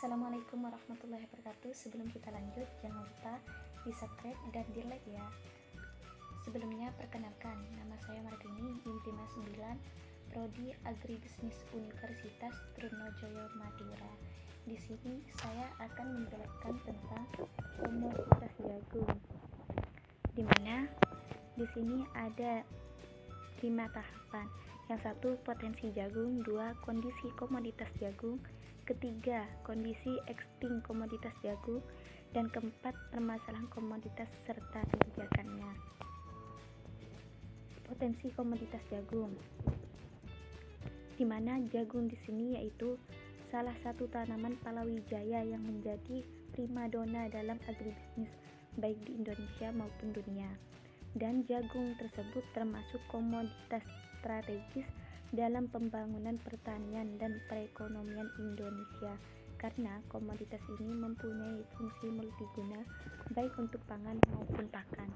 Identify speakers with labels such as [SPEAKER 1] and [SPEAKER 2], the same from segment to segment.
[SPEAKER 1] Assalamualaikum warahmatullahi wabarakatuh. Sebelum kita lanjut, jangan lupa di subscribe dan di like ya. Sebelumnya perkenalkan, nama saya Martini, IM 59, Prodi Agribisnis Universitas Trunojoyo Madura. Di sini saya akan menjelaskan tentang komoditas jagung, di mana di sini ada 5 tahapan. Yang satu, potensi jagung. 2, kondisi komoditas jagung. Ketiga, kondisi ekstrim komoditas jagung. Dan keempat, permasalahan komoditas serta kebijakannya. Potensi komoditas jagung, di mana jagung di sini yaitu salah satu tanaman palawijaya yang menjadi primadona dalam agribisnis baik di Indonesia maupun dunia. Dan jagung tersebut termasuk komoditas strategis dalam pembangunan pertanian dan perekonomian Indonesia, karena komoditas ini mempunyai fungsi multiguna baik untuk pangan maupun pakan.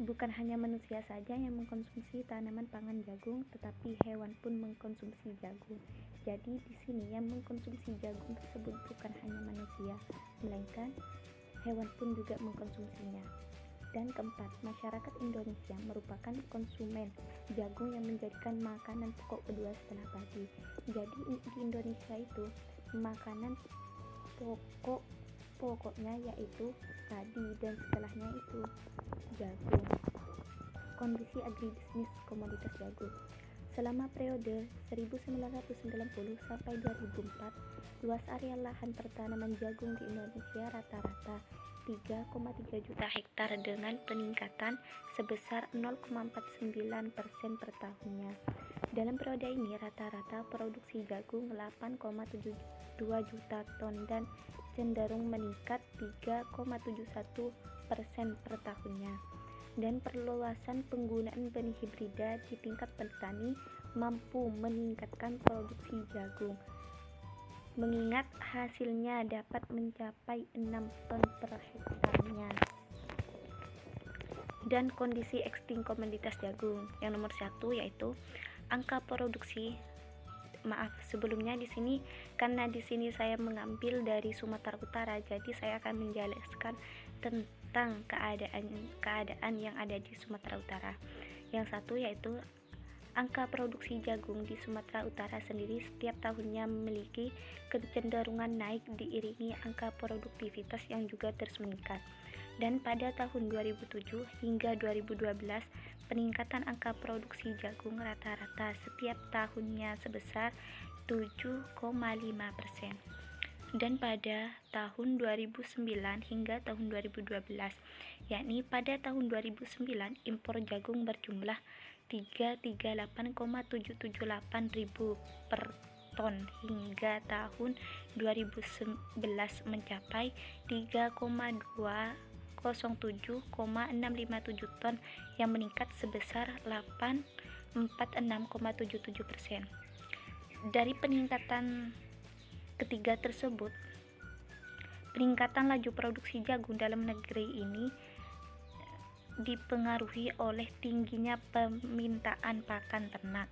[SPEAKER 1] Bukan hanya manusia saja yang mengkonsumsi tanaman pangan jagung, tetapi hewan pun mengkonsumsi jagung. Jadi di sini yang mengkonsumsi jagung tersebut bukan hanya manusia, melainkan hewan pun juga mengkonsumsinya. Dan keempat, masyarakat Indonesia merupakan konsumen jagung yang menjadikan makanan pokok kedua setelah padi. Jadi di Indonesia itu makanan pokoknya yaitu padi dan setelahnya itu jagung. Kondisi agribisnis komoditas jagung. Selama periode 1990 sampai 2004, luas area lahan pertanaman jagung di Indonesia rata-rata 3,3 juta hektar dengan peningkatan sebesar 0,49% per tahunnya. Dalam periode ini rata-rata produksi jagung 8,72 juta ton dan cenderung meningkat 3,71% per tahunnya. Dan perluasan penggunaan benih hibrida di tingkat petani mampu meningkatkan produksi jagung, mengingat hasilnya dapat mencapai 6 ton per hektarnya. Dan kondisi ekstrim komoditas jagung yang nomor 1 yaitu angka produksi. Sebelumnya di sini karena di sini saya mengambil dari Sumatera Utara, jadi saya akan menjelaskan tentang keadaan yang ada di Sumatera Utara. Yang satu yaitu angka produksi jagung di Sumatera Utara sendiri setiap tahunnya memiliki kecenderungan naik diiringi angka produktivitas yang juga terus meningkat. Dan pada tahun 2007 hingga 2012, peningkatan angka produksi jagung rata-rata setiap tahunnya sebesar 7,5%. Dan pada tahun 2009 hingga tahun 2012, yakni pada tahun 2009 impor jagung berjumlah 338,778 ribu per ton, hingga tahun 2011 mencapai 3,207,657 ton yang meningkat sebesar 846,77%. Dari peningkatan ketiga tersebut, peningkatan laju produksi jagung dalam negeri ini dipengaruhi oleh tingginya permintaan pakan ternak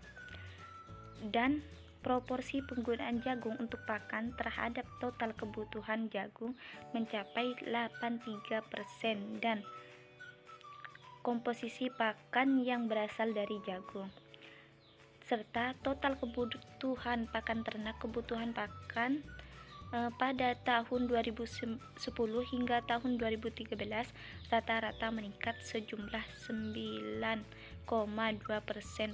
[SPEAKER 1] dan proporsi penggunaan jagung untuk pakan terhadap total kebutuhan jagung mencapai 83% dan komposisi pakan yang berasal dari jagung serta total kebutuhan pakan ternak. Kebutuhan pakan pada tahun 2010 hingga tahun 2013 rata-rata meningkat sejumlah 9,2%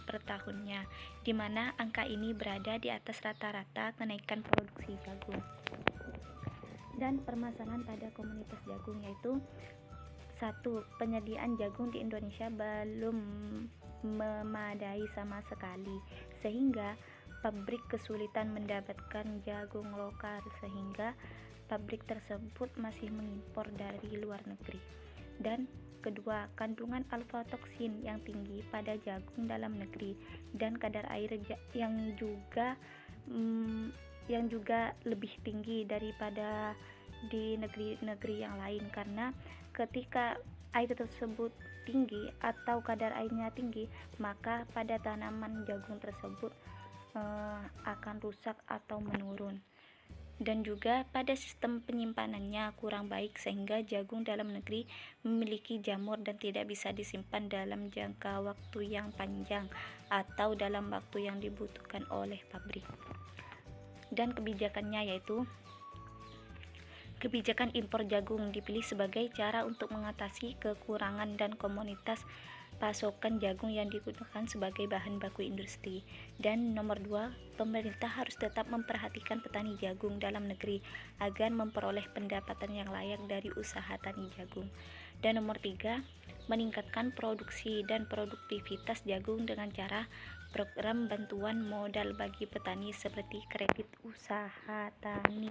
[SPEAKER 1] per tahunnya, di mana angka ini berada di atas rata-rata kenaikan produksi jagung. Dan permasalahan pada komunitas jagung yaitu 1. Penyediaan jagung di Indonesia belum memadai sama sekali, sehingga pabrik kesulitan mendapatkan jagung lokal, sehingga pabrik tersebut masih mengimpor dari luar negeri. Dan kedua, kandungan alfa-toksin yang tinggi pada jagung dalam negeri dan kadar air yang juga lebih tinggi daripada di negeri-negeri yang lain, karena ketika air tersebut tinggi atau kadar airnya tinggi, maka pada tanaman jagung tersebut akan rusak atau menurun. dan juga pada sistem penyimpanannya kurang baik sehingga jagung dalam negeri memiliki jamur dan tidak bisa disimpan dalam jangka waktu yang panjang atau dalam waktu yang dibutuhkan oleh pabrik. Dan kebijakannya yaitu kebijakan impor jagung dipilih sebagai cara untuk mengatasi kekurangan dan komoditas pasokan jagung yang digunakan sebagai bahan baku industri. Dan nomor 2, pemerintah harus tetap memperhatikan petani jagung dalam negeri agar memperoleh pendapatan yang layak dari usaha tani jagung. Dan nomor 3, meningkatkan produksi dan produktivitas jagung dengan cara program bantuan modal bagi petani seperti kredit usaha tani.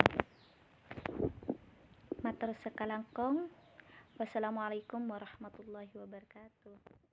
[SPEAKER 1] Matur sekalangkong. Wassalamualaikum warahmatullahi wabarakatuh.